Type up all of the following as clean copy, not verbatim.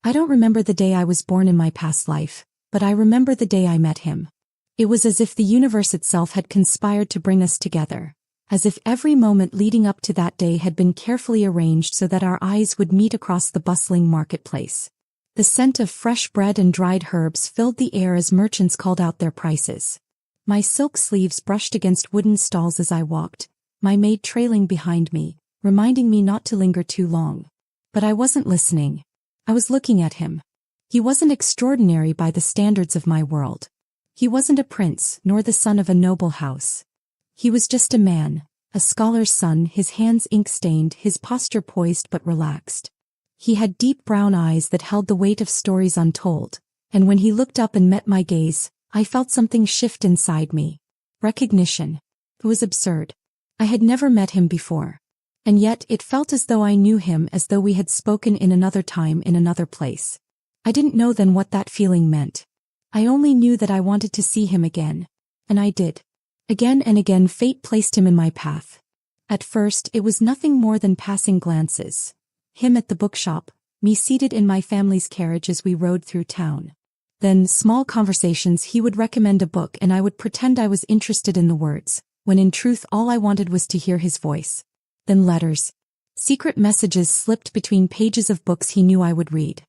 I don't remember the day I was born in my past life, but I remember the day I met him. It was as if the universe itself had conspired to bring us together, as if every moment leading up to that day had been carefully arranged so that our eyes would meet across the bustling marketplace. The scent of fresh bread and dried herbs filled the air as merchants called out their prices. My silk sleeves brushed against wooden stalls as I walked, my maid trailing behind me, reminding me not to linger too long. But I wasn't listening. I was looking at him. He wasn't extraordinary by the standards of my world. He wasn't a prince, nor the son of a noble house. He was just a man, a scholar's son, his hands ink-stained, his posture poised but relaxed. He had deep brown eyes that held the weight of stories untold, and when he looked up and met my gaze, I felt something shift inside me. Recognition. It was absurd. I had never met him before. And yet it felt as though I knew him, as though we had spoken in another time, in another place. I didn't know then what that feeling meant. I only knew that I wanted to see him again. And I did. Again and again fate placed him in my path. At first it was nothing more than passing glances. Him at the bookshop, me seated in my family's carriage as we rode through town. Then small conversations. He would recommend a book and I would pretend I was interested in the words, when in truth all I wanted was to hear his voice. Then letters. Secret messages slipped between pages of books he knew I would read.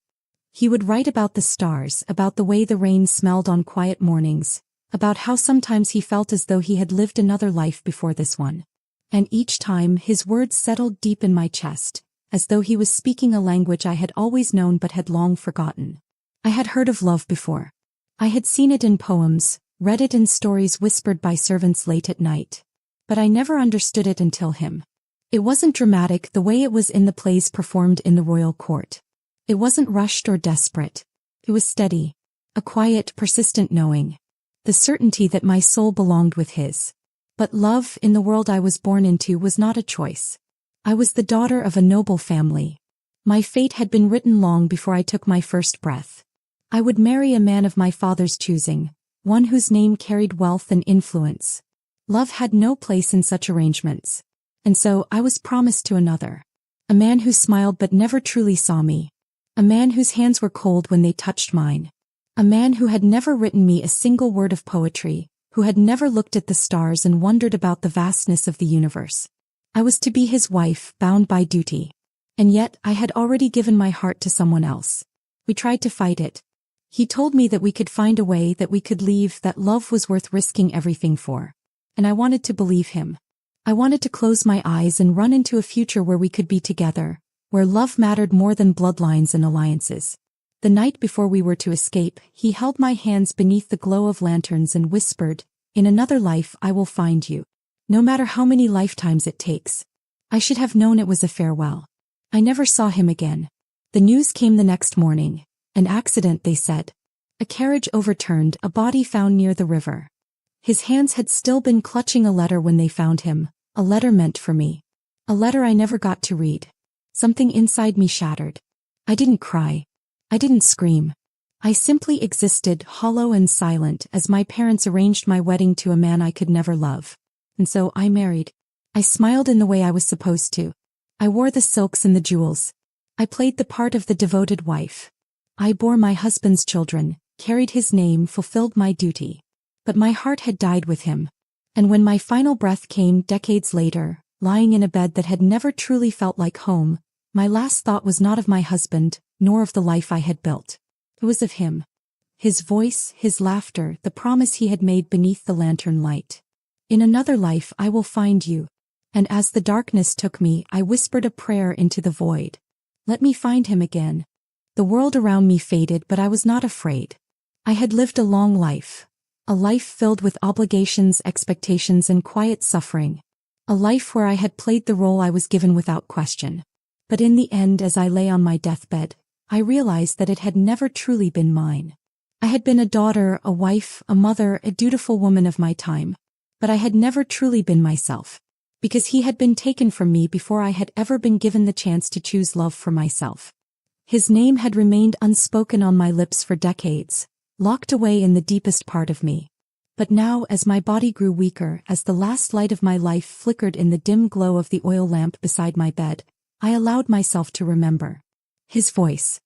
He would write about the stars, about the way the rain smelled on quiet mornings, about how sometimes he felt as though he had lived another life before this one. And each time his words settled deep in my chest, as though he was speaking a language I had always known but had long forgotten. I had heard of love before. I had seen it in poems, read it in stories whispered by servants late at night. But I never understood it until him. It wasn't dramatic the way it was in the plays performed in the royal court. It wasn't rushed or desperate. It was steady. A quiet, persistent knowing. The certainty that my soul belonged with his. But love, in the world I was born into, was not a choice. I was the daughter of a noble family. My fate had been written long before I took my first breath. I would marry a man of my father's choosing, one whose name carried wealth and influence. Love had no place in such arrangements. And so I was promised to another. A man who smiled but never truly saw me. A man whose hands were cold when they touched mine. A man who had never written me a single word of poetry, who had never looked at the stars and wondered about the vastness of the universe. I was to be his wife, bound by duty. And yet I had already given my heart to someone else. We tried to fight it. He told me that we could find a way, that we could leave, that love was worth risking everything for. And I wanted to believe him. I wanted to close my eyes and run into a future where we could be together, where love mattered more than bloodlines and alliances. The night before we were to escape, he held my hands beneath the glow of lanterns and whispered, "In another life I will find you. No matter how many lifetimes it takes." I should have known it was a farewell. I never saw him again. The news came the next morning. An accident, they said. A carriage overturned, a body found near the river. His hands had still been clutching a letter when they found him, a letter meant for me. A letter I never got to read. Something inside me shattered. I didn't cry. I didn't scream. I simply existed, hollow and silent, as my parents arranged my wedding to a man I could never love. And so I married. I smiled in the way I was supposed to. I wore the silks and the jewels. I played the part of the devoted wife. I bore my husband's children, carried his name, fulfilled my duty. But my heart had died with him. And when my final breath came decades later, lying in a bed that had never truly felt like home, my last thought was not of my husband, nor of the life I had built. It was of him. His voice, his laughter, the promise he had made beneath the lantern light. "In another life I will find you." And as the darkness took me, I whispered a prayer into the void. Let me find him again. The world around me faded, but I was not afraid. I had lived a long life. A life filled with obligations, expectations, and quiet suffering. A life where I had played the role I was given without question. But in the end, as I lay on my deathbed, I realized that it had never truly been mine. I had been a daughter, a wife, a mother, a dutiful woman of my time. But I had never truly been myself. Because he had been taken from me before I had ever been given the chance to choose love for myself. His name had remained unspoken on my lips for decades, locked away in the deepest part of me. But now, as my body grew weaker, as the last light of my life flickered in the dim glow of the oil lamp beside my bed, I allowed myself to remember. His voice.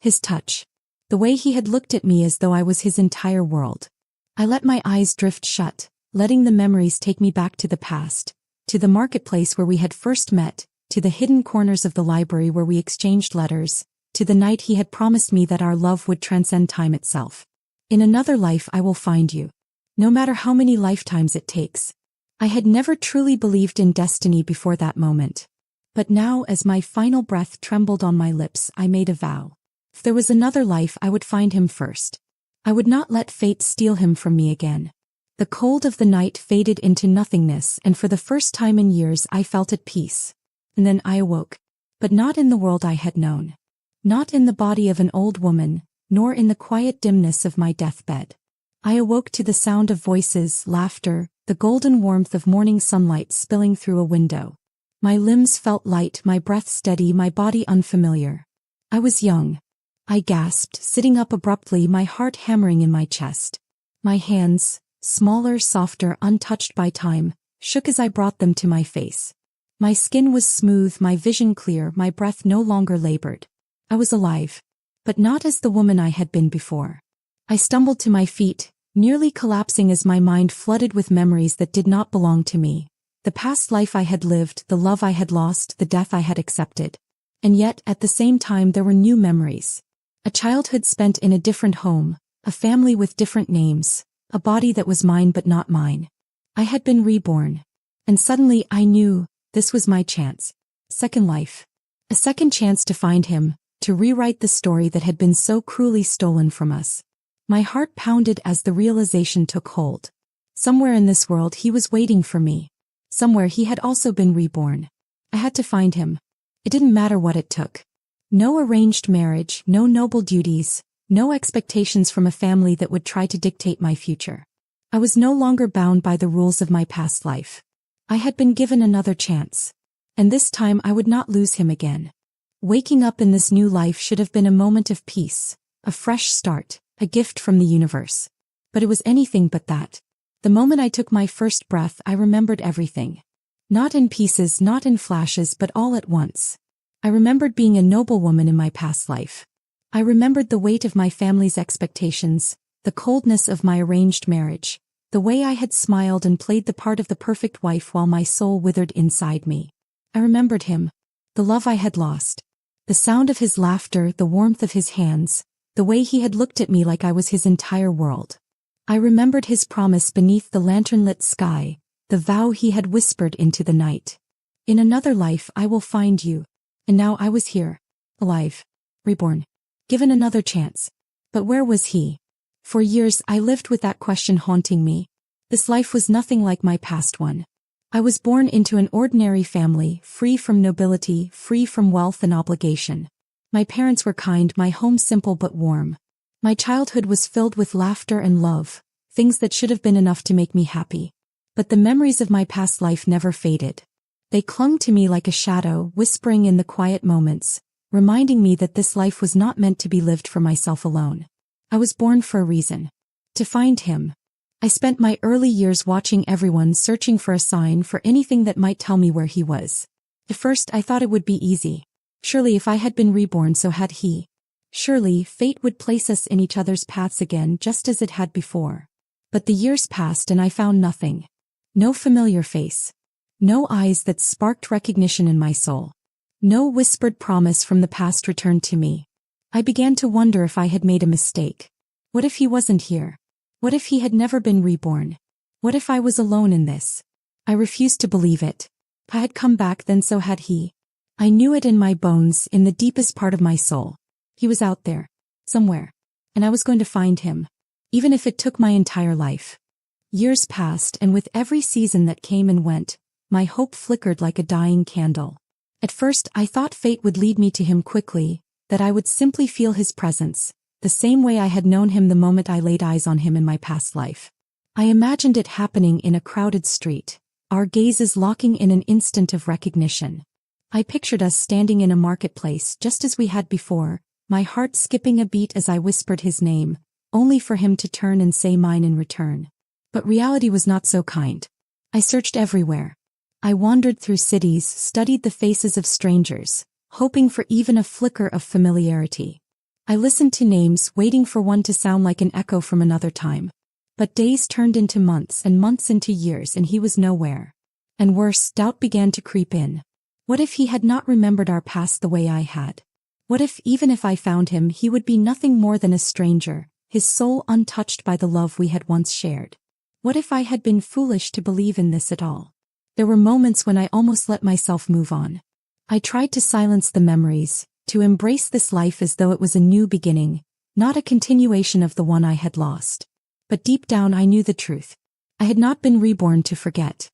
his touch. The way he had looked at me as though I was his entire world. I let my eyes drift shut, letting the memories take me back to the past, to the marketplace where we had first met, to the hidden corners of the library where we exchanged letters, to the night he had promised me that our love would transcend time itself. In another life I will find you. No matter how many lifetimes it takes. I had never truly believed in destiny before that moment. But now, as my final breath trembled on my lips, I made a vow. If there was another life, I would find him first. I would not let fate steal him from me again. The cold of the night faded into nothingness, and for the first time in years I felt at peace. And then I awoke. But not in the world I had known. Not in the body of an old woman, nor in the quiet dimness of my deathbed. I awoke to the sound of voices, laughter, the golden warmth of morning sunlight spilling through a window. My limbs felt light, my breath steady, my body unfamiliar. I was young. I gasped, sitting up abruptly, my heart hammering in my chest. My hands, smaller, softer, untouched by time, shook as I brought them to my face. My skin was smooth, my vision clear, my breath no longer labored. I was alive. But not as the woman I had been before. I stumbled to my feet, nearly collapsing as my mind flooded with memories that did not belong to me. The past life I had lived, the love I had lost, the death I had accepted. And yet, at the same time, there were new memories. A childhood spent in a different home, a family with different names, a body that was mine but not mine. I had been reborn. And suddenly I knew, this was my chance. Second life. A second chance to find him, to rewrite the story that had been so cruelly stolen from us. My heart pounded as the realization took hold. Somewhere in this world he was waiting for me. Somewhere he had also been reborn. I had to find him. It didn't matter what it took. No arranged marriage, no noble duties, no expectations from a family that would try to dictate my future. I was no longer bound by the rules of my past life. I had been given another chance. And this time I would not lose him again. Waking up in this new life should have been a moment of peace, a fresh start, a gift from the universe. But it was anything but that. The moment I took my first breath, I remembered everything. Not in pieces, not in flashes, but all at once. I remembered being a noblewoman in my past life. I remembered the weight of my family's expectations, the coldness of my arranged marriage, the way I had smiled and played the part of the perfect wife while my soul withered inside me. I remembered him, the love I had lost. The sound of his laughter, the warmth of his hands, the way he had looked at me like I was his entire world. I remembered his promise beneath the lantern-lit sky, the vow he had whispered into the night. In another life I will find you. And now I was here. Alive. Reborn. Given another chance. But where was he? For years I lived with that question haunting me. This life was nothing like my past one. I was born into an ordinary family, free from nobility, free from wealth and obligation. My parents were kind, my home simple but warm. My childhood was filled with laughter and love, things that should have been enough to make me happy. But the memories of my past life never faded. They clung to me like a shadow, whispering in the quiet moments, reminding me that this life was not meant to be lived for myself alone. I was born for a reason. To find him. I spent my early years watching everyone, searching for a sign, for anything that might tell me where he was. At first I thought it would be easy. Surely if I had been reborn, so had he. Surely fate would place us in each other's paths again, just as it had before. But the years passed and I found nothing. No familiar face. No eyes that sparked recognition in my soul. No whispered promise from the past returned to me. I began to wonder if I had made a mistake. What if he wasn't here? What if he had never been reborn? What if I was alone in this? I refused to believe it. If I had come back, then so had he. I knew it in my bones, in the deepest part of my soul. He was out there. Somewhere. And I was going to find him. Even if it took my entire life. Years passed, and with every season that came and went, my hope flickered like a dying candle. At first I thought fate would lead me to him quickly, that I would simply feel his presence, the same way I had known him the moment I laid eyes on him in my past life. I imagined it happening in a crowded street, our gazes locking in an instant of recognition. I pictured us standing in a marketplace just as we had before, my heart skipping a beat as I whispered his name, only for him to turn and say mine in return. But reality was not so kind. I searched everywhere. I wandered through cities, studied the faces of strangers, hoping for even a flicker of familiarity. I listened to names, waiting for one to sound like an echo from another time. But days turned into months and months into years and he was nowhere. And worse, doubt began to creep in. What if he had not remembered our past the way I had? What if, even if I found him, he would be nothing more than a stranger, his soul untouched by the love we had once shared? What if I had been foolish to believe in this at all? There were moments when I almost let myself move on. I tried to silence the memories, to embrace this life as though it was a new beginning, not a continuation of the one I had lost. But deep down I knew the truth. I had not been reborn to forget.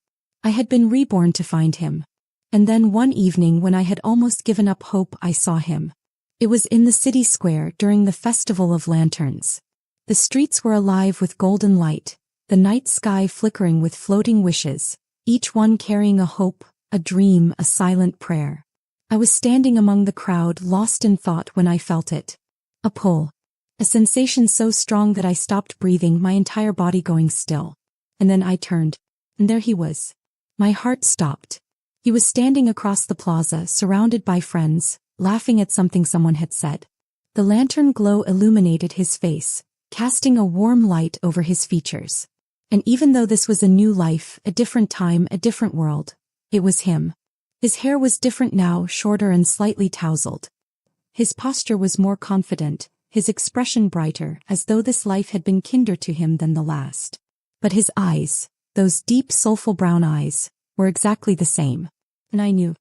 I had been reborn to find him. And then one evening when I had almost given up hope, I saw him. It was in the city square during the Festival of Lanterns. The streets were alive with golden light, the night sky flickering with floating wishes, each one carrying a hope, a dream, a silent prayer. I was standing among the crowd, lost in thought when I felt it. A pull. A sensation so strong that I stopped breathing, my entire body going still. And then I turned. And there he was. My heart stopped. He was standing across the plaza, surrounded by friends, laughing at something someone had said. The lantern glow illuminated his face, casting a warm light over his features. And even though this was a new life, a different time, a different world, it was him. His hair was different now, shorter and slightly tousled. His posture was more confident, his expression brighter, as though this life had been kinder to him than the last. But his eyes, those deep soulful brown eyes, were exactly the same. And I knew.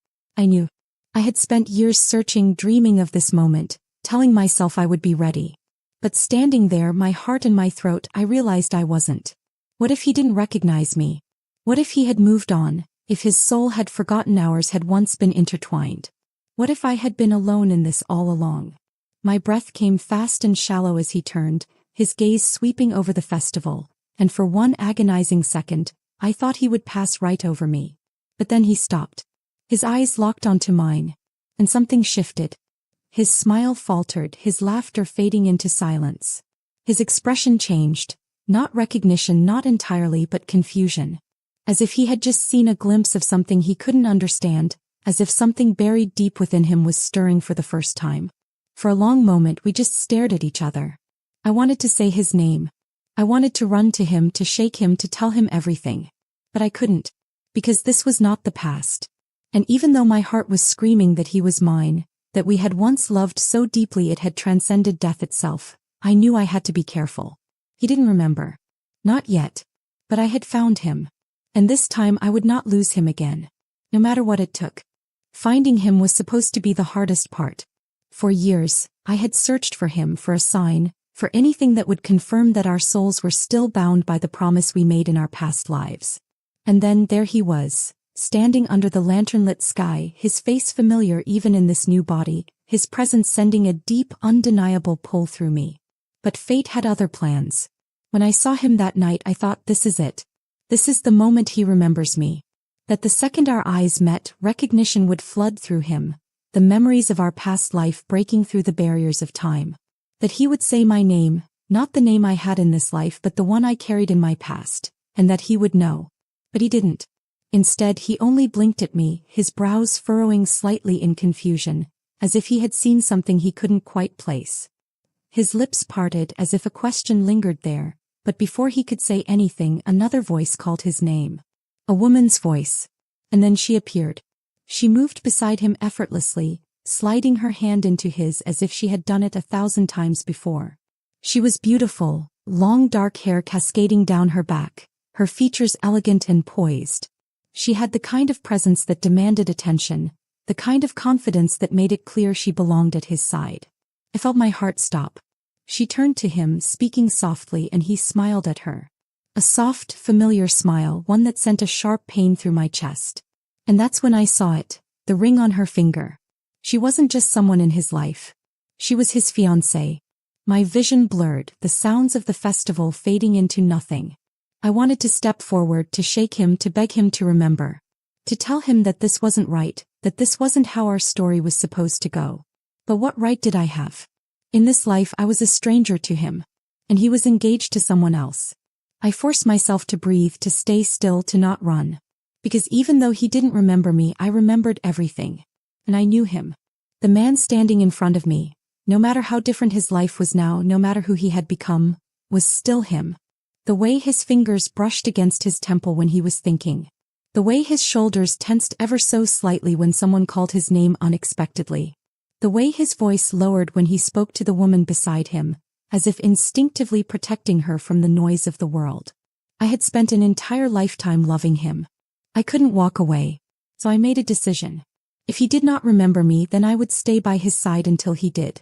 I had spent years searching, dreaming of this moment, telling myself I would be ready. But standing there, my heart in my throat, I realized I wasn't. What if he didn't recognize me? What if he had moved on, if his soul had forgotten ours had once been intertwined? What if I had been alone in this all along? My breath came fast and shallow as he turned, his gaze sweeping over the festival, and for one agonizing second, I thought he would pass right over me. But then he stopped. His eyes locked onto mine, and something shifted. His smile faltered, his laughter fading into silence. His expression changed, not recognition, not entirely, but confusion. As if he had just seen a glimpse of something he couldn't understand, as if something buried deep within him was stirring for the first time. For a long moment we just stared at each other. I wanted to say his name. I wanted to run to him, to shake him, to tell him everything. But I couldn't. Because this was not the past. And even though my heart was screaming that he was mine, that we had once loved so deeply it had transcended death itself, I knew I had to be careful. He didn't remember. Not yet. But I had found him. And this time I would not lose him again. No matter what it took. Finding him was supposed to be the hardest part. For years, I had searched for him, for a sign, for anything that would confirm that our souls were still bound by the promise we made in our past lives. And then there he was, standing under the lantern-lit sky, his face familiar even in this new body, his presence sending a deep, undeniable pull through me. But fate had other plans. When I saw him that night, I thought, this is it. This is the moment he remembers me. That the second our eyes met, recognition would flood through him, the memories of our past life breaking through the barriers of time. That he would say my name, not the name I had in this life but the one I carried in my past, and that he would know. But he didn't. Instead, he only blinked at me, his brows furrowing slightly in confusion, as if he had seen something he couldn't quite place. His lips parted as if a question lingered there, but before he could say anything, another voice called his name. A woman's voice. And then she appeared. She moved beside him effortlessly, sliding her hand into his as if she had done it 1,000 times before. She was beautiful, long dark hair cascading down her back, her features elegant and poised. She had the kind of presence that demanded attention, the kind of confidence that made it clear she belonged at his side. I felt my heart stop. She turned to him, speaking softly, and he smiled at her. A soft, familiar smile, one that sent a sharp pain through my chest. And that's when I saw it, the ring on her finger. She wasn't just someone in his life. She was his fiancée. My vision blurred, the sounds of the festival fading into nothing. I wanted to step forward, to shake him, to beg him to remember. To tell him that this wasn't right, that this wasn't how our story was supposed to go. But what right did I have? In this life I was a stranger to him. And he was engaged to someone else. I forced myself to breathe, to stay still, to not run. Because even though he didn't remember me, I remembered everything. And I knew him. The man standing in front of me. no matter how different his life was now, no matter who he had become, was still him. The way his fingers brushed against his temple when he was thinking. The way his shoulders tensed ever so slightly when someone called his name unexpectedly. The way his voice lowered when he spoke to the woman beside him, as if instinctively protecting her from the noise of the world. I had spent an entire lifetime loving him. I couldn't walk away, so I made a decision. If he did not remember me, then I would stay by his side until he did.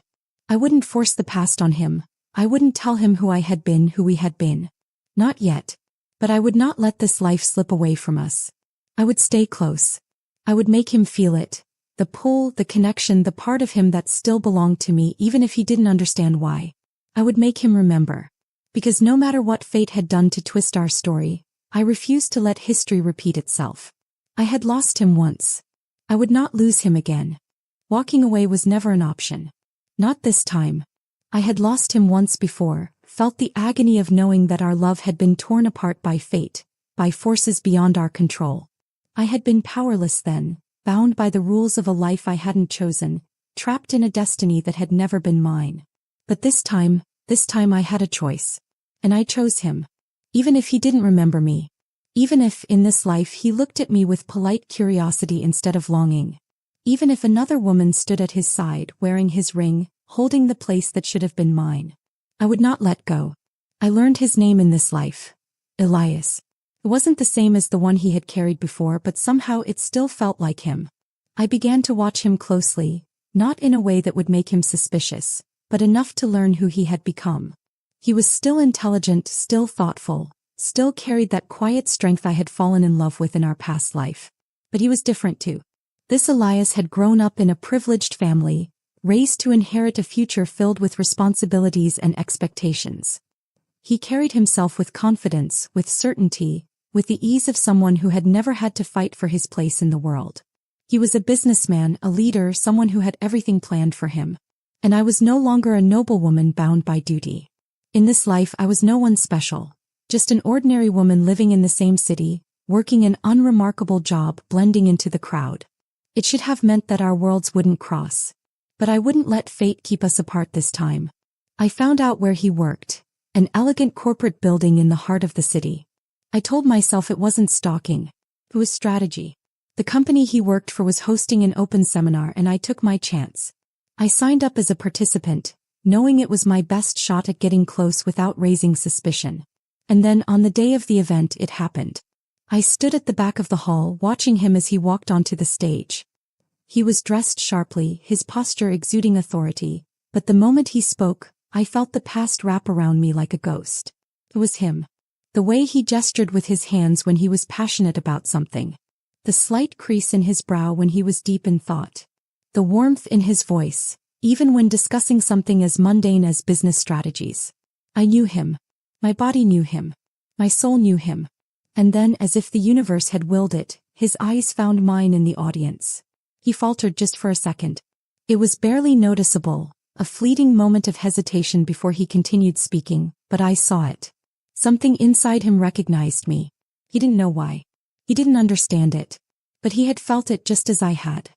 I wouldn't force the past on him. I wouldn't tell him who I had been, who we had been. Not yet. But I would not let this life slip away from us. I would stay close. I would make him feel it. The pull, the connection, the part of him that still belonged to me, even if he didn't understand why. I would make him remember. Because no matter what fate had done to twist our story, I refused to let history repeat itself. I had lost him once. I would not lose him again. Walking away was never an option. Not this time. I had lost him once before, felt the agony of knowing that our love had been torn apart by fate, by forces beyond our control. I had been powerless then, bound by the rules of a life I hadn't chosen, trapped in a destiny that had never been mine. But this time I had a choice. And I chose him. Even if he didn't remember me. Even if, in this life, he looked at me with polite curiosity instead of longing. Even if another woman stood at his side, wearing his ring, holding the place that should have been mine. I would not let go. I learned his name in this life. Elias. It wasn't the same as the one he had carried before, but somehow it still felt like him. I began to watch him closely, not in a way that would make him suspicious, but enough to learn who he had become. He was still intelligent, still thoughtful, still carried that quiet strength I had fallen in love with in our past life. But he was different too. This Elias had grown up in a privileged family, raised to inherit a future filled with responsibilities and expectations. He carried himself with confidence, with certainty, with the ease of someone who had never had to fight for his place in the world. He was a businessman, a leader, someone who had everything planned for him. And I was no longer a noblewoman bound by duty. In this life I was no one special, just an ordinary woman living in the same city, working an unremarkable job, blending into the crowd. It should have meant that our worlds wouldn't cross. But I wouldn't let fate keep us apart this time. I found out where he worked, an elegant corporate building in the heart of the city. I told myself it wasn't stalking, it was strategy. The company he worked for was hosting an open seminar and I took my chance. I signed up as a participant, knowing it was my best shot at getting close without raising suspicion. And then on the day of the event it happened. I stood at the back of the hall watching him as he walked onto the stage. He was dressed sharply, his posture exuding authority, but the moment he spoke, I felt the past wrap around me like a ghost. It was him. The way he gestured with his hands when he was passionate about something. The slight crease in his brow when he was deep in thought. The warmth in his voice, even when discussing something as mundane as business strategies. I knew him. My body knew him. My soul knew him. And then, as if the universe had willed it, his eyes found mine in the audience. He faltered just for a second. It was barely noticeable, a fleeting moment of hesitation before he continued speaking, but I saw it. Something inside him recognized me. He didn't know why. He didn't understand it. But he had felt it just as I had.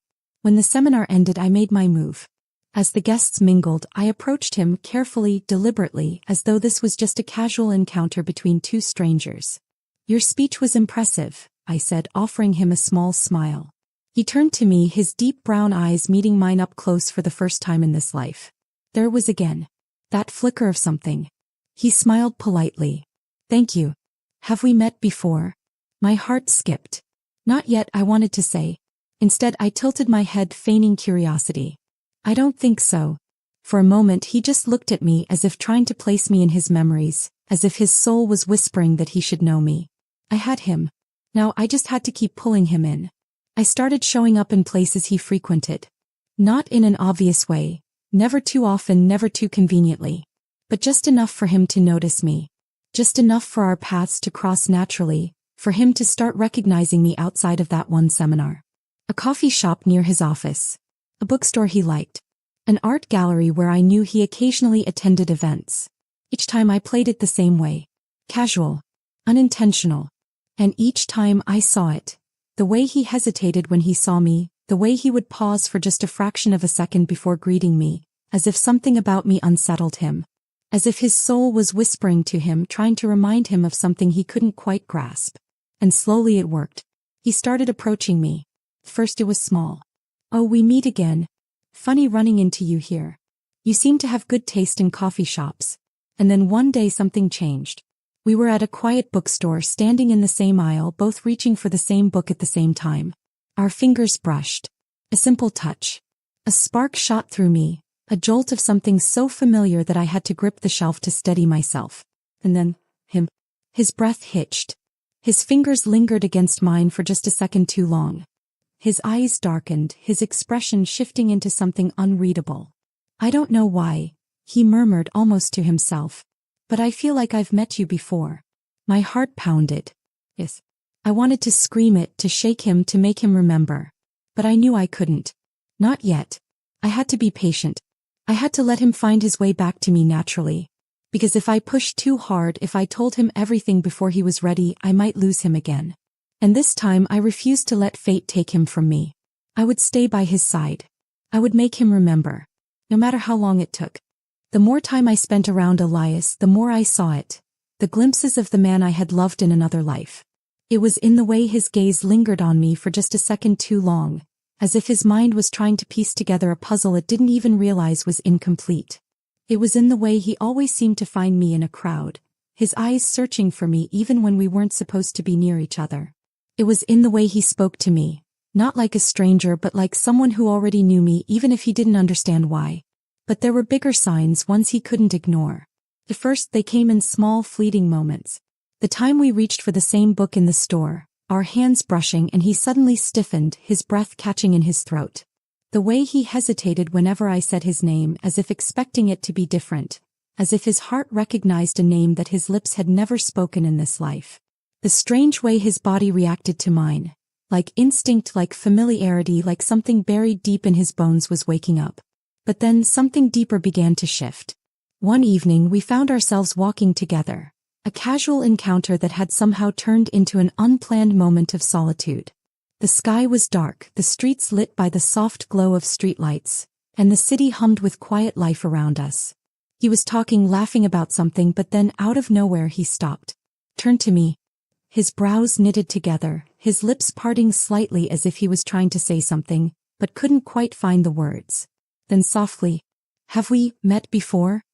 When the seminar ended, I made my move. As the guests mingled, I approached him carefully, deliberately, as though this was just a casual encounter between two strangers. "Your speech was impressive," I said, offering him a small smile. He turned to me, his deep brown eyes meeting mine up close for the first time in this life. There was again that flicker of something. He smiled politely. "Thank you. Have we met before?" My heart skipped. "Not yet," I wanted to say. Instead, I tilted my head, feigning curiosity. "I don't think so." For a moment, he just looked at me as if trying to place me in his memories, as if his soul was whispering that he should know me. I had him. Now I just had to keep pulling him in. I started showing up in places he frequented. Not in an obvious way, never too often, never too conveniently. But just enough for him to notice me. Just enough for our paths to cross naturally, for him to start recognizing me outside of that one seminar. A coffee shop near his office. A bookstore he liked. An art gallery where I knew he occasionally attended events. Each time I played it the same way. Casual. Unintentional. And each time I saw it. The way he hesitated when he saw me, the way he would pause for just a fraction of a second before greeting me, as if something about me unsettled him. As if his soul was whispering to him, trying to remind him of something he couldn't quite grasp. And slowly it worked. He started approaching me. First it was small. "Oh, we meet again. Funny running into you here. You seem to have good taste in coffee shops." And then one day something changed. We were at a quiet bookstore, standing in the same aisle, both reaching for the same book at the same time. Our fingers brushed. A simple touch. A spark shot through me, a jolt of something so familiar that I had to grip the shelf to steady myself. And then, him. His breath hitched. His fingers lingered against mine for just a second too long. His eyes darkened, his expression shifting into something unreadable. "I don't know why," he murmured almost to himself, "but I feel like I've met you before." My heart pounded. Yes. I wanted to scream it, to shake him, to make him remember. But I knew I couldn't. Not yet. I had to be patient. I had to let him find his way back to me naturally. Because if I pushed too hard, if I told him everything before he was ready, I might lose him again. And this time I refused to let fate take him from me. I would stay by his side. I would make him remember. No matter how long it took. The more time I spent around Elias, the more I saw it. The glimpses of the man I had loved in another life. It was in the way his gaze lingered on me for just a second too long, as if his mind was trying to piece together a puzzle it didn't even realize was incomplete. It was in the way he always seemed to find me in a crowd, his eyes searching for me even when we weren't supposed to be near each other. It was in the way he spoke to me, not like a stranger but like someone who already knew me, even if he didn't understand why. But there were bigger signs, ones he couldn't ignore. At first they came in small, fleeting moments. The time we reached for the same book in the store, our hands brushing, and he suddenly stiffened, his breath catching in his throat. The way he hesitated whenever I said his name, as if expecting it to be different, as if his heart recognized a name that his lips had never spoken in this life. The strange way his body reacted to mine, like instinct, like familiarity, like something buried deep in his bones was waking up. But then something deeper began to shift. One evening we found ourselves walking together. A casual encounter that had somehow turned into an unplanned moment of solitude. The sky was dark, the streets lit by the soft glow of streetlights, and the city hummed with quiet life around us. He was talking, laughing about something, but then out of nowhere he stopped. Turned to me. His brows knitted together, his lips parting slightly as if he was trying to say something, but couldn't quite find the words. Then softly, "Have we met before?"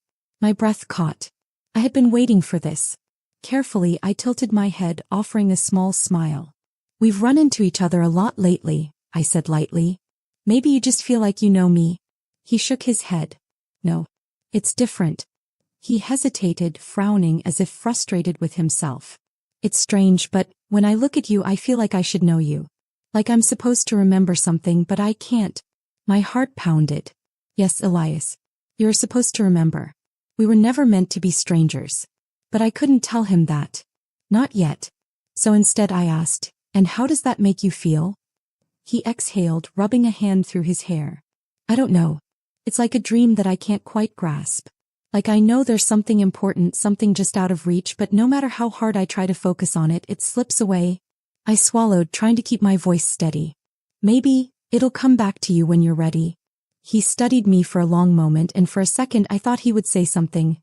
My breath caught. I had been waiting for this. Carefully I tilted my head, offering a small smile. "We've run into each other a lot lately," I said lightly. "Maybe you just feel like you know me." He shook his head. "No. It's different." He hesitated, frowning as if frustrated with himself. "It's strange, but when I look at you I feel like I should know you. Like I'm supposed to remember something, but I can't." My heart pounded. "Yes, Elias. You're supposed to remember. We were never meant to be strangers." But I couldn't tell him that. Not yet. So instead I asked, "And how does that make you feel?" He exhaled, rubbing a hand through his hair. "I don't know. It's like a dream that I can't quite grasp. Like I know there's something important, something just out of reach, but no matter how hard I try to focus on it, it slips away." I swallowed, trying to keep my voice steady. "Maybe it'll come back to you when you're ready." He studied me for a long moment, and for a second I thought he would say something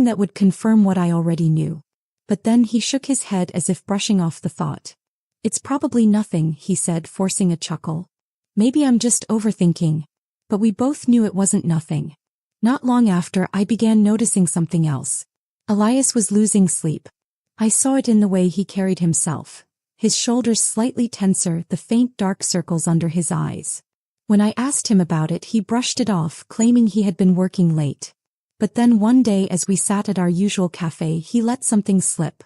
that would confirm what I already knew. But then he shook his head as if brushing off the thought. "It's probably nothing," he said, forcing a chuckle. "Maybe I'm just overthinking." But we both knew it wasn't nothing. Not long after, I began noticing something else. Elias was losing sleep. I saw it in the way he carried himself. His shoulders slightly tenser, the faint dark circles under his eyes. When I asked him about it, he brushed it off, claiming he had been working late. But then one day as we sat at our usual cafe, he let something slip.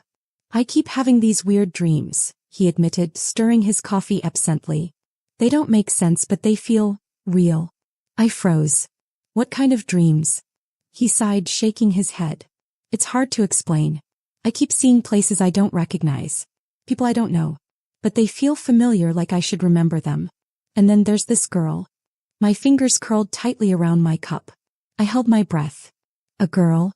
"I keep having these weird dreams," he admitted, stirring his coffee absently. "They don't make sense, but they feel real." I froze. "What kind of dreams?" He sighed, shaking his head. "It's hard to explain. I keep seeing places I don't recognize. People I don't know. But they feel familiar, like I should remember them. And then there's this girl." My fingers curled tightly around my cup. I held my breath. "A girl?"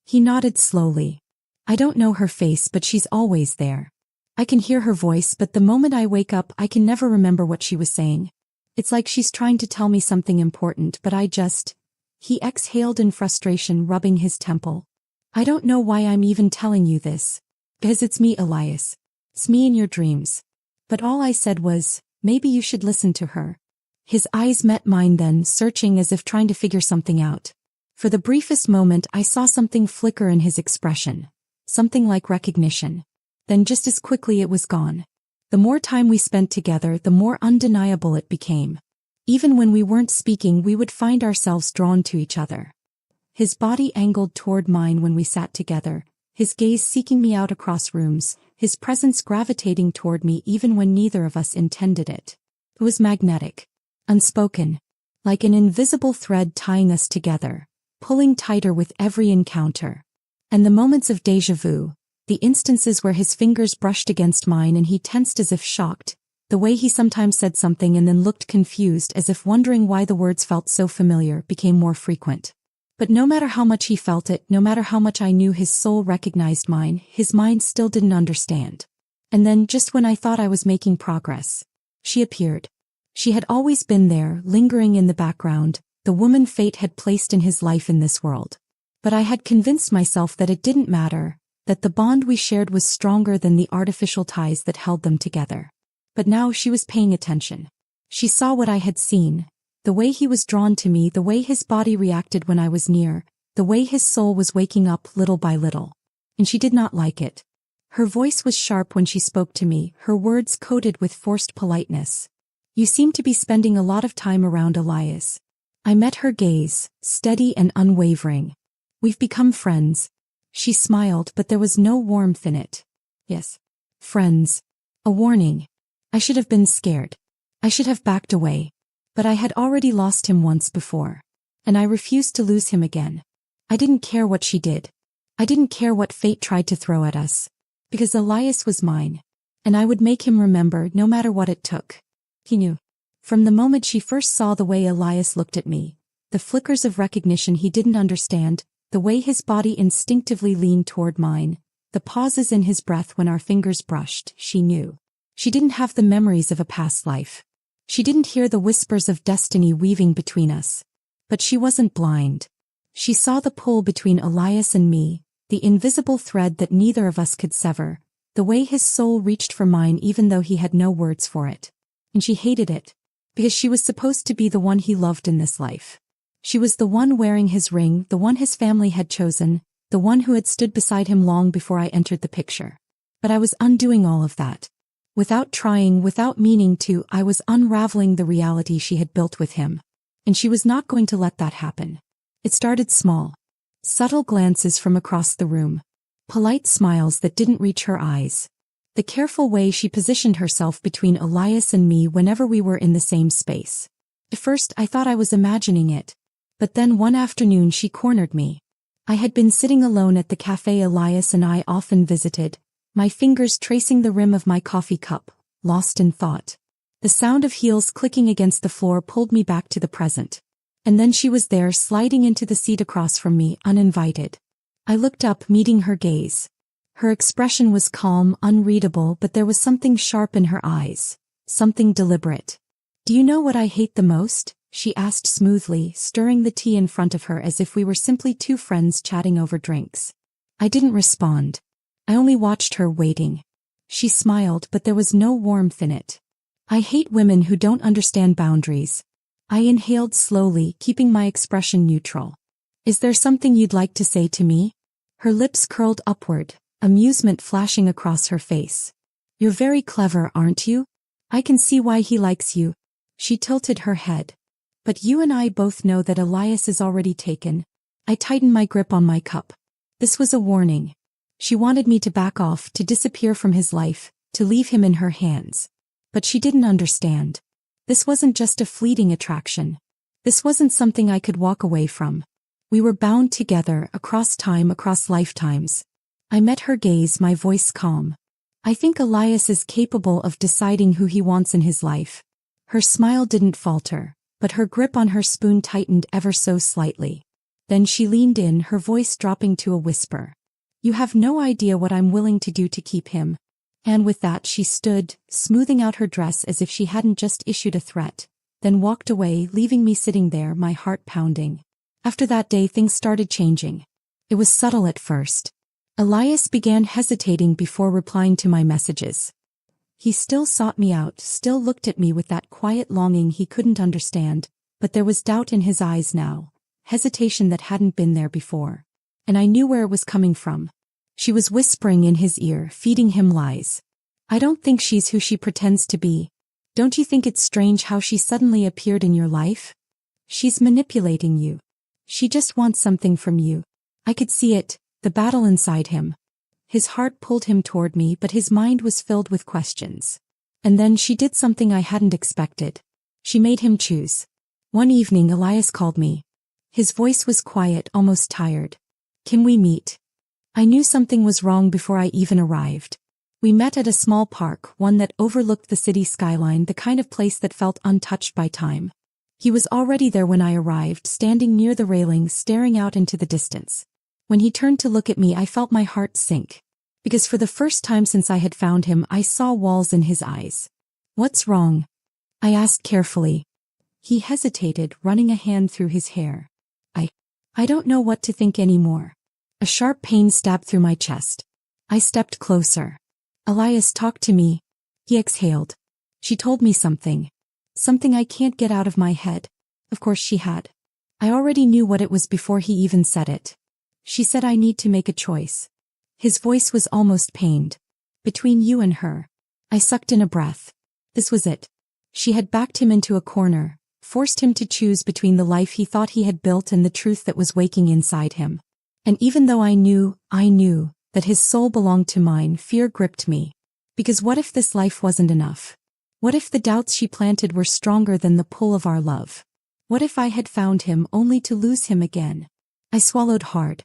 He nodded slowly. "I don't know her face, but she's always there. I can hear her voice, but the moment I wake up I can never remember what she was saying. It's like she's trying to tell me something important, but I just..." He exhaled in frustration, rubbing his temple. I don't know why I'm even telling you this. Because it's me, Elias. It's me in your dreams. But all I said was, maybe you should listen to her. His eyes met mine then, searching as if trying to figure something out. For the briefest moment I saw something flicker in his expression. Something like recognition. Then just as quickly it was gone. The more time we spent together, the more undeniable it became. Even when we weren't speaking, we would find ourselves drawn to each other. His body angled toward mine when we sat together, his gaze seeking me out across rooms, his presence gravitating toward me even when neither of us intended it. It was magnetic. Unspoken. Like an invisible thread tying us together, pulling tighter with every encounter. And the moments of déjà vu, the instances where his fingers brushed against mine and he tensed as if shocked, the way he sometimes said something and then looked confused as if wondering why the words felt so familiar, became more frequent. But no matter how much he felt it, no matter how much I knew his soul recognized mine, his mind still didn't understand. And then, just when I thought I was making progress, she appeared. She had always been there, lingering in the background, the woman fate had placed in his life in this world. But I had convinced myself that it didn't matter, that the bond we shared was stronger than the artificial ties that held them together. But now she was paying attention. She saw what I had seen. The way he was drawn to me, the way his body reacted when I was near, the way his soul was waking up little by little. And she did not like it. Her voice was sharp when she spoke to me, her words coated with forced politeness. You seem to be spending a lot of time around Elias. I met her gaze, steady and unwavering. We've become friends. She smiled, but there was no warmth in it. Yes. Friends. A warning. I should have been scared. I should have backed away. But I had already lost him once before. And I refused to lose him again. I didn't care what she did. I didn't care what fate tried to throw at us. Because Elias was mine. And I would make him remember no matter what it took. He knew. From the moment she first saw the way Elias looked at me, the flickers of recognition he didn't understand, the way his body instinctively leaned toward mine, the pauses in his breath when our fingers brushed, she knew. She didn't have the memories of a past life. She didn't hear the whispers of destiny weaving between us. But she wasn't blind. She saw the pull between Elias and me, the invisible thread that neither of us could sever, the way his soul reached for mine even though he had no words for it. And she hated it. Because she was supposed to be the one he loved in this life. She was the one wearing his ring, the one his family had chosen, the one who had stood beside him long before I entered the picture. But I was undoing all of that. Without trying, without meaning to, I was unraveling the reality she had built with him. And she was not going to let that happen. It started small. Subtle glances from across the room. Polite smiles that didn't reach her eyes. The careful way she positioned herself between Elias and me whenever we were in the same space. At first I thought I was imagining it. But then one afternoon she cornered me. I had been sitting alone at the cafe Elias and I often visited, my fingers tracing the rim of my coffee cup, lost in thought. The sound of heels clicking against the floor pulled me back to the present. And then she was there, sliding into the seat across from me, uninvited. I looked up, meeting her gaze. Her expression was calm, unreadable, but there was something sharp in her eyes. Something deliberate. Do you know what I hate the most? She asked smoothly, stirring the tea in front of her as if we were simply two friends chatting over drinks. I didn't respond. I only watched her, waiting. She smiled, but there was no warmth in it. I hate women who don't understand boundaries. I inhaled slowly, keeping my expression neutral. Is there something you'd like to say to me? Her lips curled upward, amusement flashing across her face. You're very clever, aren't you? I can see why he likes you. She tilted her head. But you and I both know that Elias is already taken. I tightened my grip on my cup. This was a warning. She wanted me to back off, to disappear from his life, to leave him in her hands. But she didn't understand. This wasn't just a fleeting attraction. This wasn't something I could walk away from. We were bound together, across time, across lifetimes. I met her gaze, my voice calm. I think Elias is capable of deciding who he wants in his life. Her smile didn't falter, but her grip on her spoon tightened ever so slightly. Then she leaned in, her voice dropping to a whisper. You have no idea what I'm willing to do to keep him. And with that she stood, smoothing out her dress as if she hadn't just issued a threat, then walked away, leaving me sitting there, my heart pounding. After that day things started changing. It was subtle at first. Elias began hesitating before replying to my messages. He still sought me out, still looked at me with that quiet longing he couldn't understand, but there was doubt in his eyes now, hesitation that hadn't been there before. And I knew where it was coming from. She was whispering in his ear, feeding him lies. I don't think she's who she pretends to be. Don't you think it's strange how she suddenly appeared in your life? She's manipulating you. She just wants something from you. I could see it, the battle inside him. His heart pulled him toward me, but his mind was filled with questions. And then she did something I hadn't expected. She made him choose. One evening Elias called me. His voice was quiet, almost tired. Can we meet? I knew something was wrong before I even arrived. We met at a small park, one that overlooked the city skyline, the kind of place that felt untouched by time. He was already there when I arrived, standing near the railing, staring out into the distance. When he turned to look at me, I felt my heart sink. Because for the first time since I had found him, I saw walls in his eyes. What's wrong? I asked carefully. He hesitated, running a hand through his hair. I don't know what to think anymore. A sharp pain stabbed through my chest. I stepped closer. Elias, talked to me. He exhaled. She told me something. Something I can't get out of my head. Of course she had. I already knew what it was before he even said it. She said I need to make a choice. His voice was almost pained. Between you and her. I sucked in a breath. This was it. She had backed him into a corner, forced him to choose between the life he thought he had built and the truth that was waking inside him. And even though I knew that his soul belonged to mine, fear gripped me. Because what if this life wasn't enough? What if the doubts she planted were stronger than the pull of our love? What if I had found him only to lose him again? I swallowed hard.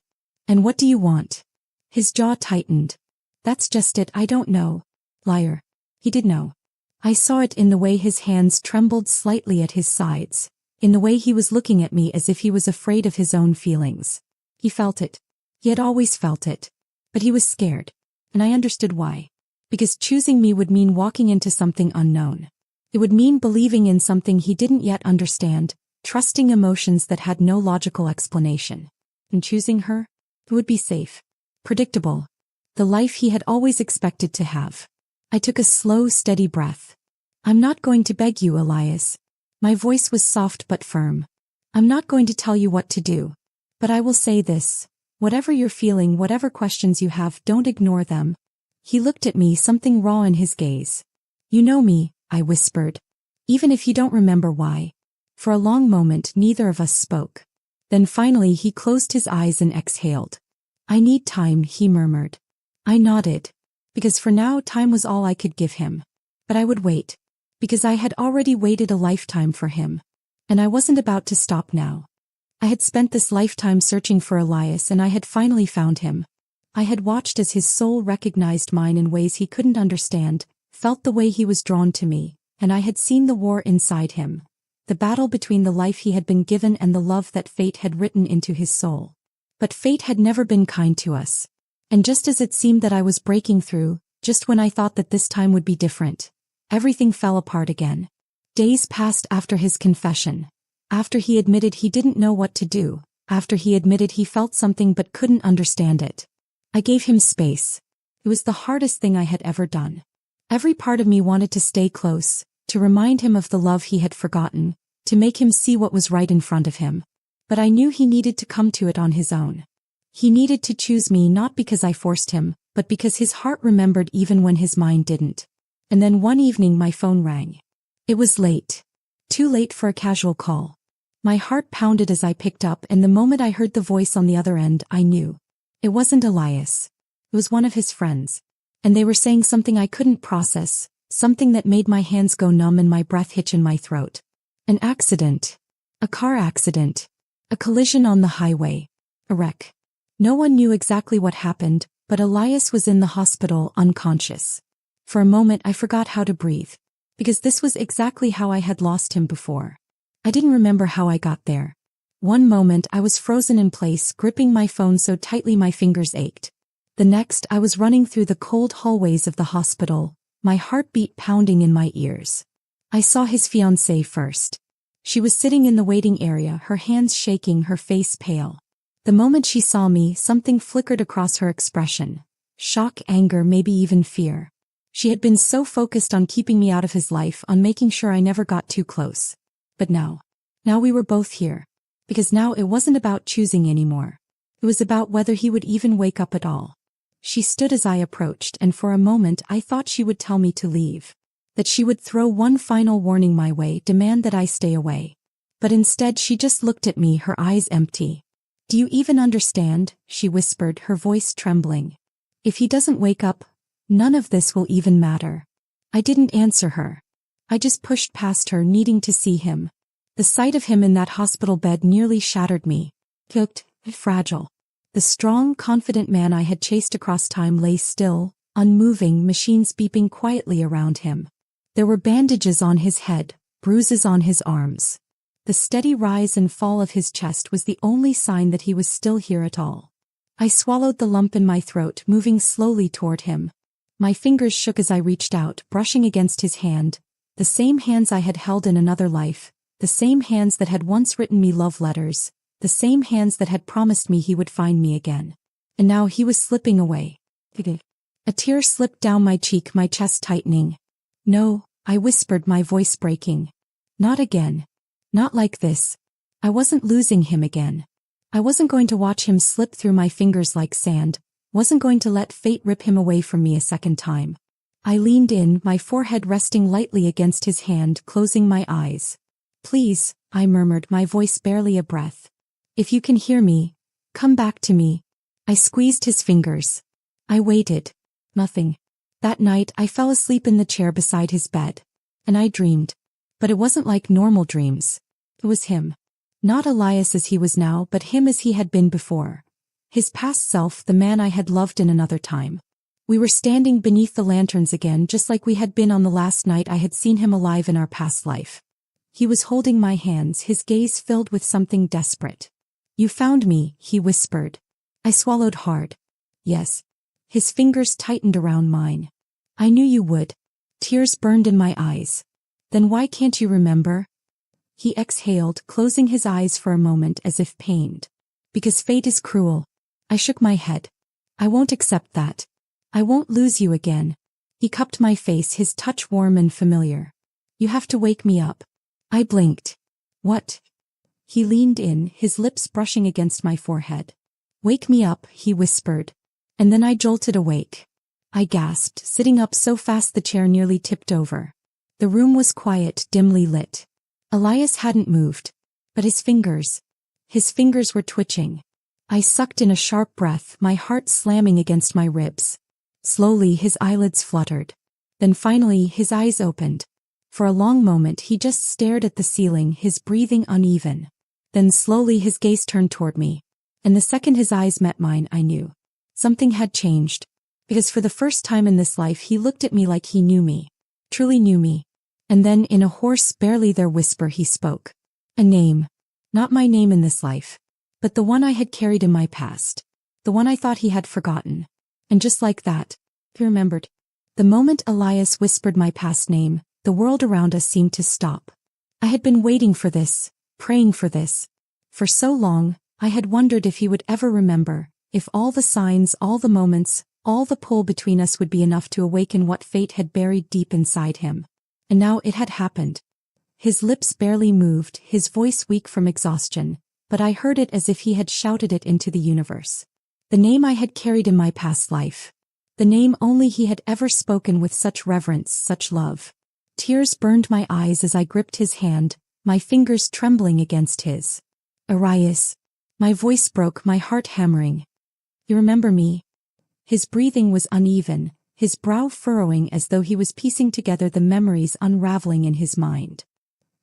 And what do you want? His jaw tightened. That's just it, I don't know. Liar. He did know. I saw it in the way his hands trembled slightly at his sides, in the way he was looking at me as if he was afraid of his own feelings. He felt it. He had always felt it. But he was scared. And I understood why. Because choosing me would mean walking into something unknown. It would mean believing in something he didn't yet understand, trusting emotions that had no logical explanation. And choosing her? It would be safe. Predictable. The life he had always expected to have. I took a slow, steady breath. I'm not going to beg you, Elias. My voice was soft but firm. I'm not going to tell you what to do. But I will say this. Whatever you're feeling, whatever questions you have, don't ignore them. He looked at me, something raw in his gaze. You know me, I whispered. Even if you don't remember why. For a long moment, neither of us spoke. Then finally he closed his eyes and exhaled. I need time, he murmured. I nodded. Because for now time was all I could give him. But I would wait. Because I had already waited a lifetime for him. And I wasn't about to stop now. I had spent this lifetime searching for Elias and I had finally found him. I had watched as his soul recognized mine in ways he couldn't understand, felt the way he was drawn to me, and I had seen the war inside him. The battle between the life he had been given and the love that fate had written into his soul. But fate had never been kind to us. And just as it seemed that I was breaking through, just when I thought that this time would be different, everything fell apart again. Days passed after his confession. After he admitted he didn't know what to do. After he admitted he felt something but couldn't understand it. I gave him space. It was the hardest thing I had ever done. Every part of me wanted to stay close, to remind him of the love he had forgotten, to make him see what was right in front of him. But I knew he needed to come to it on his own. He needed to choose me not because I forced him, but because his heart remembered even when his mind didn't. And then one evening my phone rang. It was late. Too late for a casual call. My heart pounded as I picked up, and the moment I heard the voice on the other end, I knew. It wasn't Elias. It was one of his friends. And they were saying something I couldn't process, something that made my hands go numb and my breath hitch in my throat. An accident. A car accident. A collision on the highway. A wreck. No one knew exactly what happened, but Elias was in the hospital, unconscious. For a moment I forgot how to breathe. Because this was exactly how I had lost him before. I didn't remember how I got there. One moment I was frozen in place, gripping my phone so tightly my fingers ached. The next I was running through the cold hallways of the hospital, my heartbeat pounding in my ears. I saw his fiancée first. She was sitting in the waiting area, her hands shaking, her face pale. The moment she saw me, something flickered across her expression. Shock, anger, maybe even fear. She had been so focused on keeping me out of his life, on making sure I never got too close. But now we were both here. Because now it wasn't about choosing anymore. It was about whether he would even wake up at all. She stood as I approached, and for a moment I thought she would tell me to leave. That she would throw one final warning my way, demand that I stay away. But instead she just looked at me, her eyes empty. "Do you even understand?" she whispered, her voice trembling. "If he doesn't wake up, none of this will even matter." I didn't answer her. I just pushed past her, needing to see him. The sight of him in that hospital bed nearly shattered me. Looked fragile. The strong, confident man I had chased across time lay still, unmoving, machines beeping quietly around him. There were bandages on his head, bruises on his arms. The steady rise and fall of his chest was the only sign that he was still here at all. I swallowed the lump in my throat, moving slowly toward him. My fingers shook as I reached out, brushing against his hand, the same hands I had held in another life, the same hands that had once written me love letters, the same hands that had promised me he would find me again. And now he was slipping away. A tear slipped down my cheek, my chest tightening. "No," I whispered, my voice breaking. "Not again. Not like this." I wasn't losing him again. I wasn't going to watch him slip through my fingers like sand, wasn't going to let fate rip him away from me a second time. I leaned in, my forehead resting lightly against his hand, closing my eyes. "Please," I murmured, my voice barely a breath. "If you can hear me, come back to me." I squeezed his fingers. I waited. Nothing. That night I fell asleep in the chair beside his bed. And I dreamed. But it wasn't like normal dreams. It was him. Not Elias as he was now, but him as he had been before. His past self, the man I had loved in another time. We were standing beneath the lanterns again, just like we had been on the last night I had seen him alive in our past life. He was holding my hands, his gaze filled with something desperate. "You found me," he whispered. I swallowed hard. "Yes." His fingers tightened around mine. "I knew you would." Tears burned in my eyes. "Then why can't you remember?" He exhaled, closing his eyes for a moment as if pained. "Because fate is cruel." I shook my head. "I won't accept that. I won't lose you again." He cupped my face, his touch warm and familiar. "You have to wake me up." I blinked. "What?" He leaned in, his lips brushing against my forehead. "Wake me up," he whispered. And then I jolted awake. I gasped, sitting up so fast the chair nearly tipped over. The room was quiet, dimly lit. Elias hadn't moved. But his fingers were twitching. I sucked in a sharp breath, my heart slamming against my ribs. Slowly his eyelids fluttered. Then finally his eyes opened. For a long moment he just stared at the ceiling, his breathing uneven. Then slowly his gaze turned toward me. And the second his eyes met mine, I knew. Something had changed. Because for the first time in this life he looked at me like he knew me. Truly knew me. And then in a hoarse, barely there whisper he spoke. A name. Not my name in this life. But the one I had carried in my past. The one I thought he had forgotten. And just like that, he remembered. The moment Elias whispered my past name, the world around us seemed to stop. I had been waiting for this, praying for this. For so long, I had wondered if he would ever remember, if all the signs, all the moments, all the pull between us would be enough to awaken what fate had buried deep inside him. And now it had happened. His lips barely moved, his voice weak from exhaustion, but I heard it as if he had shouted it into the universe. The name I had carried in my past life. The name only he had ever spoken with such reverence, such love. Tears burned my eyes as I gripped his hand, my fingers trembling against his. "Arias." My voice broke, my heart hammering. "You remember me?" His breathing was uneven, his brow furrowing as though he was piecing together the memories unraveling in his mind.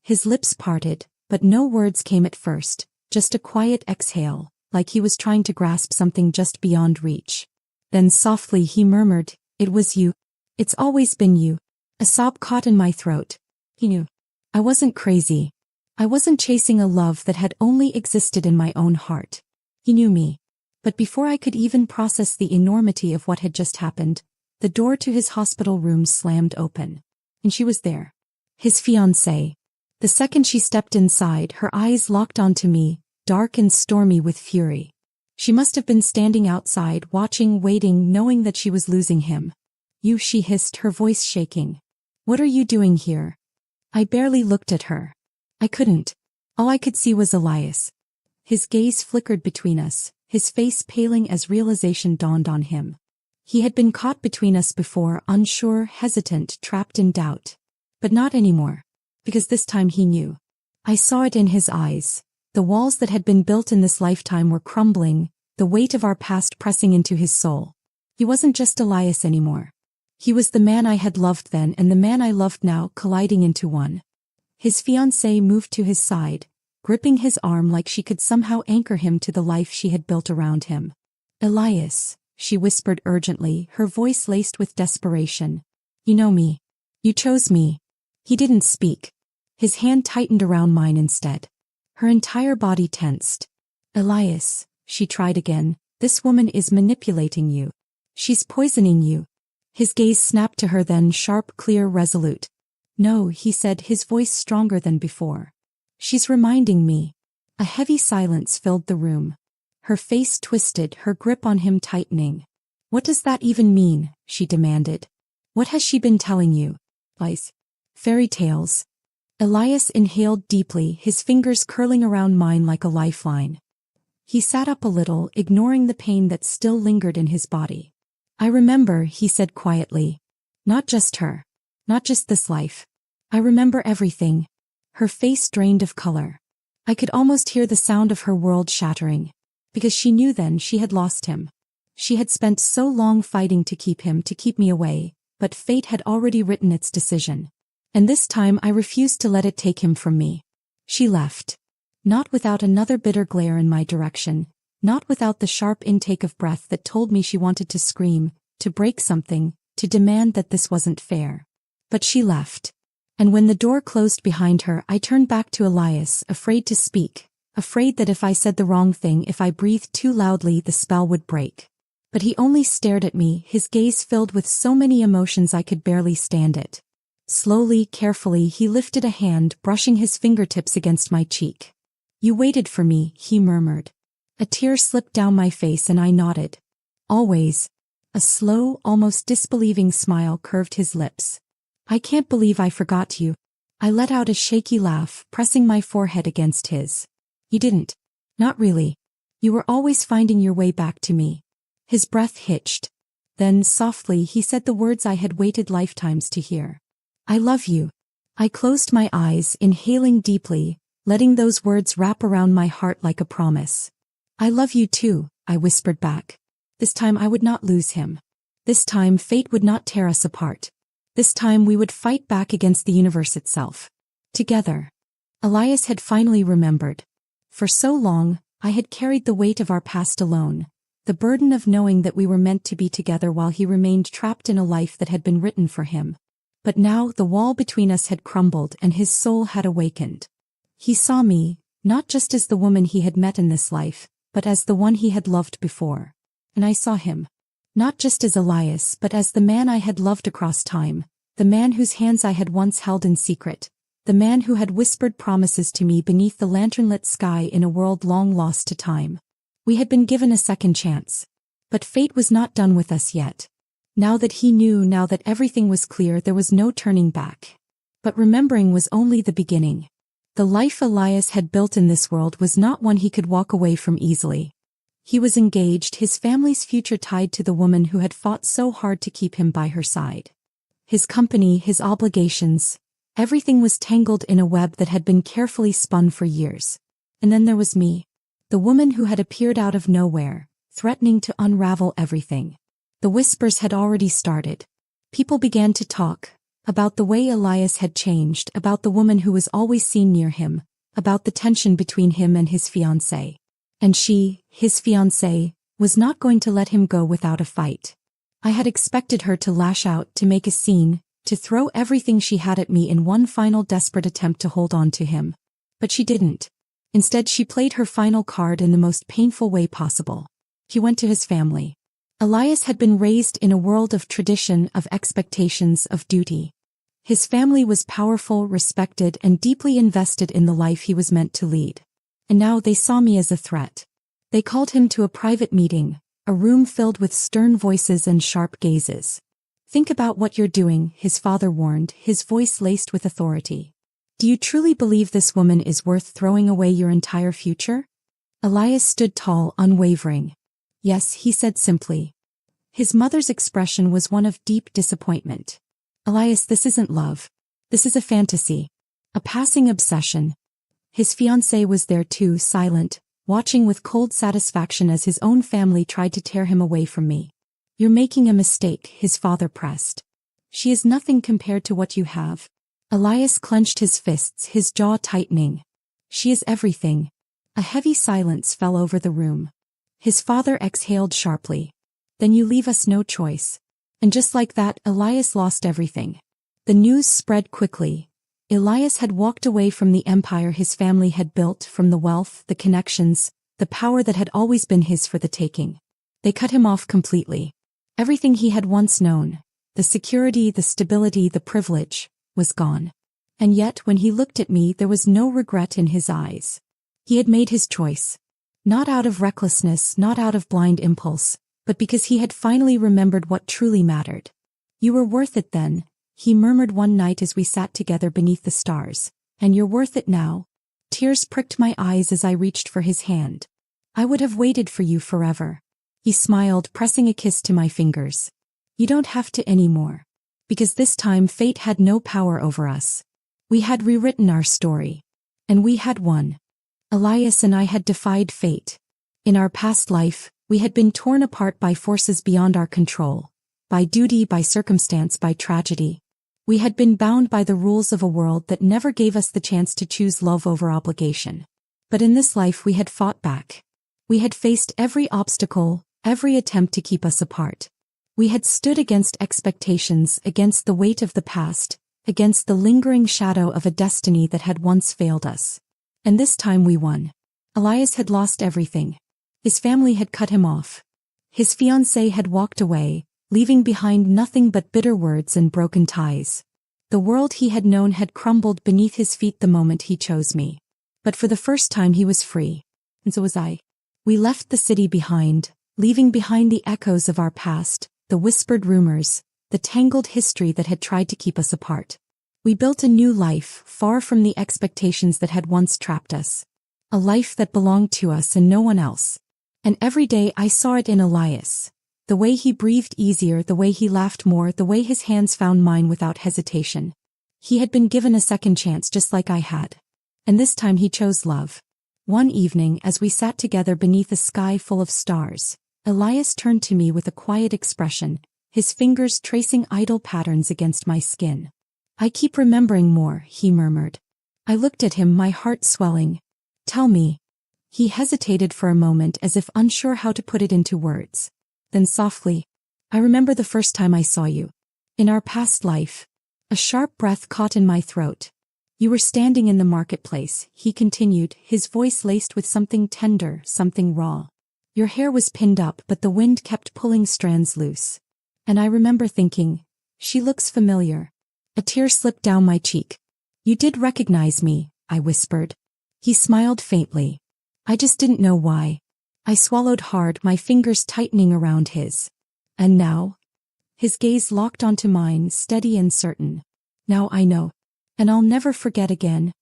His lips parted, but no words came at first, just a quiet exhale, like he was trying to grasp something just beyond reach. Then softly he murmured, "It was you. It's always been you." A sob caught in my throat. He knew. I wasn't crazy. I wasn't chasing a love that had only existed in my own heart. He knew me. But before I could even process the enormity of what had just happened, the door to his hospital room slammed open. And she was there. His fiancée. The second she stepped inside, her eyes locked onto me, dark and stormy with fury. She must have been standing outside, watching, waiting, knowing that she was losing him. "You," she hissed, her voice shaking. "What are you doing here?" I barely looked at her. I couldn't. All I could see was Elias. His gaze flickered between us, his face paling as realization dawned on him. He had been caught between us before, unsure, hesitant, trapped in doubt. But not anymore. Because this time he knew. I saw it in his eyes. The walls that had been built in this lifetime were crumbling, the weight of our past pressing into his soul. He wasn't just Elias anymore. He was the man I had loved then and the man I loved now, colliding into one. His fiancée moved to his side, gripping his arm like she could somehow anchor him to the life she had built around him. "Elias," she whispered urgently, her voice laced with desperation. "You know me. You chose me." He didn't speak. His hand tightened around mine instead. Her entire body tensed. "Elias," she tried again, "this woman is manipulating you. She's poisoning you." His gaze snapped to her then, sharp, clear, resolute. "No," he said, his voice stronger than before. "She's reminding me." A heavy silence filled the room. Her face twisted, her grip on him tightening. "What does that even mean?" she demanded. "What has she been telling you?" "Lies. Fairy tales." Elias inhaled deeply, his fingers curling around mine like a lifeline. He sat up a little, ignoring the pain that still lingered in his body. "I remember," he said quietly. "Not just her. Not just this life. I remember everything." Her face drained of color. I could almost hear the sound of her world shattering. Because she knew then she had lost him. She had spent so long fighting to keep him, to keep me away, but fate had already written its decision. And this time I refused to let it take him from me. She left. Not without another bitter glare in my direction. Not without the sharp intake of breath that told me she wanted to scream, to break something, to demand that this wasn't fair. But she left. And when the door closed behind her, I turned back to Elias, afraid to speak, afraid that if I said the wrong thing, if I breathed too loudly, the spell would break. But he only stared at me, his gaze filled with so many emotions I could barely stand it. Slowly, carefully, he lifted a hand, brushing his fingertips against my cheek. "You waited for me," he murmured. A tear slipped down my face and I nodded. "Always." A slow, almost disbelieving smile curved his lips. "I can't believe I forgot you." I let out a shaky laugh, pressing my forehead against his. "You didn't. Not really. You were always finding your way back to me." His breath hitched. Then, softly, he said the words I had waited lifetimes to hear. "I love you." I closed my eyes, inhaling deeply, letting those words wrap around my heart like a promise. "I love you too," I whispered back. This time I would not lose him. This time fate would not tear us apart. This time we would fight back against the universe itself. Together. Elias had finally remembered. For so long, I had carried the weight of our past alone, the burden of knowing that we were meant to be together while he remained trapped in a life that had been written for him. But now the wall between us had crumbled and his soul had awakened. He saw me, not just as the woman he had met in this life, but as the one he had loved before. And I saw him. Not just as Elias, but as the man I had loved across time, the man whose hands I had once held in secret, the man who had whispered promises to me beneath the lantern-lit sky in a world long lost to time. We had been given a second chance. But fate was not done with us yet. Now that he knew, now that everything was clear, there was no turning back. But remembering was only the beginning. The life Elias had built in this world was not one he could walk away from easily. He was engaged, his family's future tied to the woman who had fought so hard to keep him by her side. His company, his obligations, everything was tangled in a web that had been carefully spun for years. And then there was me, the woman who had appeared out of nowhere, threatening to unravel everything. The whispers had already started. People began to talk about the way Elias had changed, about the woman who was always seen near him, about the tension between him and his fiancée. And she, his fiancée, was not going to let him go without a fight. I had expected her to lash out, to make a scene, to throw everything she had at me in one final desperate attempt to hold on to him. But she didn't. Instead, she played her final card in the most painful way possible. He went to his family. Elias had been raised in a world of tradition, of expectations, of duty. His family was powerful, respected, and deeply invested in the life he was meant to lead. And now they saw me as a threat. They called him to a private meeting, a room filled with stern voices and sharp gazes. "Think about what you're doing," his father warned, his voice laced with authority. "Do you truly believe this woman is worth throwing away your entire future?" Elias stood tall, unwavering. "Yes," he said simply. His mother's expression was one of deep disappointment. "Elias, this isn't love. This is a fantasy. A passing obsession." His fiancée was there too, silent, watching with cold satisfaction as his own family tried to tear him away from me. "You're making a mistake," his father pressed. "She is nothing compared to what you have." Elias clenched his fists, his jaw tightening. "She is everything." A heavy silence fell over the room. His father exhaled sharply. "Then you leave us no choice." And just like that, Elias lost everything. The news spread quickly. Elias had walked away from the empire his family had built, from the wealth, the connections, the power that had always been his for the taking. They cut him off completely. Everything he had once known, the security, the stability, the privilege, was gone. And yet, when he looked at me, there was no regret in his eyes. He had made his choice. Not out of recklessness, not out of blind impulse, but because he had finally remembered what truly mattered. "You were worth it then," he murmured one night as we sat together beneath the stars. "And you're worth it now." Tears pricked my eyes as I reached for his hand. "I would have waited for you forever." He smiled, pressing a kiss to my fingers. "You don't have to anymore. Because this time fate had no power over us. We had rewritten our story. And we had won." Elias and I had defied fate. In our past life, we had been torn apart by forces beyond our control. By duty, by circumstance, by tragedy. We had been bound by the rules of a world that never gave us the chance to choose love over obligation. But in this life we had fought back. We had faced every obstacle, every attempt to keep us apart. We had stood against expectations, against the weight of the past, against the lingering shadow of a destiny that had once failed us. And this time we won. Elias had lost everything. His family had cut him off. His fiancée had walked away, leaving behind nothing but bitter words and broken ties. The world he had known had crumbled beneath his feet the moment he chose me. But for the first time he was free. And so was I. We left the city behind, leaving behind the echoes of our past, the whispered rumors, the tangled history that had tried to keep us apart. We built a new life, far from the expectations that had once trapped us. A life that belonged to us and no one else. And every day I saw it in Elias. The way he breathed easier, the way he laughed more, the way his hands found mine without hesitation. He had been given a second chance just like I had. And this time he chose love. One evening, as we sat together beneath a sky full of stars, Elias turned to me with a quiet expression, his fingers tracing idle patterns against my skin. "I keep remembering more," he murmured. I looked at him, my heart swelling. "Tell me." He hesitated for a moment as if unsure how to put it into words. Then softly, "I remember the first time I saw you. In our past life." A sharp breath caught in my throat. "You were standing in the marketplace," he continued, his voice laced with something tender, something raw. "Your hair was pinned up, but the wind kept pulling strands loose. And I remember thinking, she looks familiar." A tear slipped down my cheek. "You did recognize me," I whispered. He smiled faintly. "I just didn't know why." I swallowed hard, my fingers tightening around his. "And now?" His gaze locked onto mine, steady and certain. "Now I know. And I'll never forget again."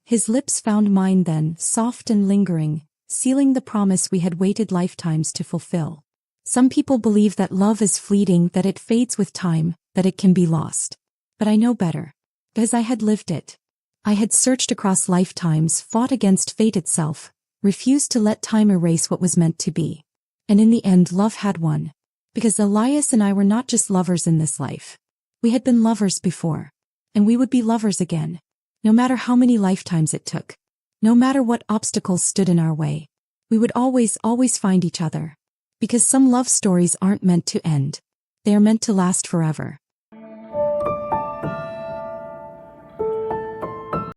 His lips found mine then, soft and lingering, sealing the promise we had waited lifetimes to fulfill. Some people believe that love is fleeting, that it fades with time, that it can be lost. But I know better. Because I had lived it. I had searched across lifetimes, fought against fate itself, refused to let time erase what was meant to be. And in the end, love had won. Because Elias and I were not just lovers in this life. We had been lovers before. And we would be lovers again. No matter how many lifetimes it took. No matter what obstacles stood in our way. We would always find each other. Because some love stories aren't meant to end. They are meant to last forever.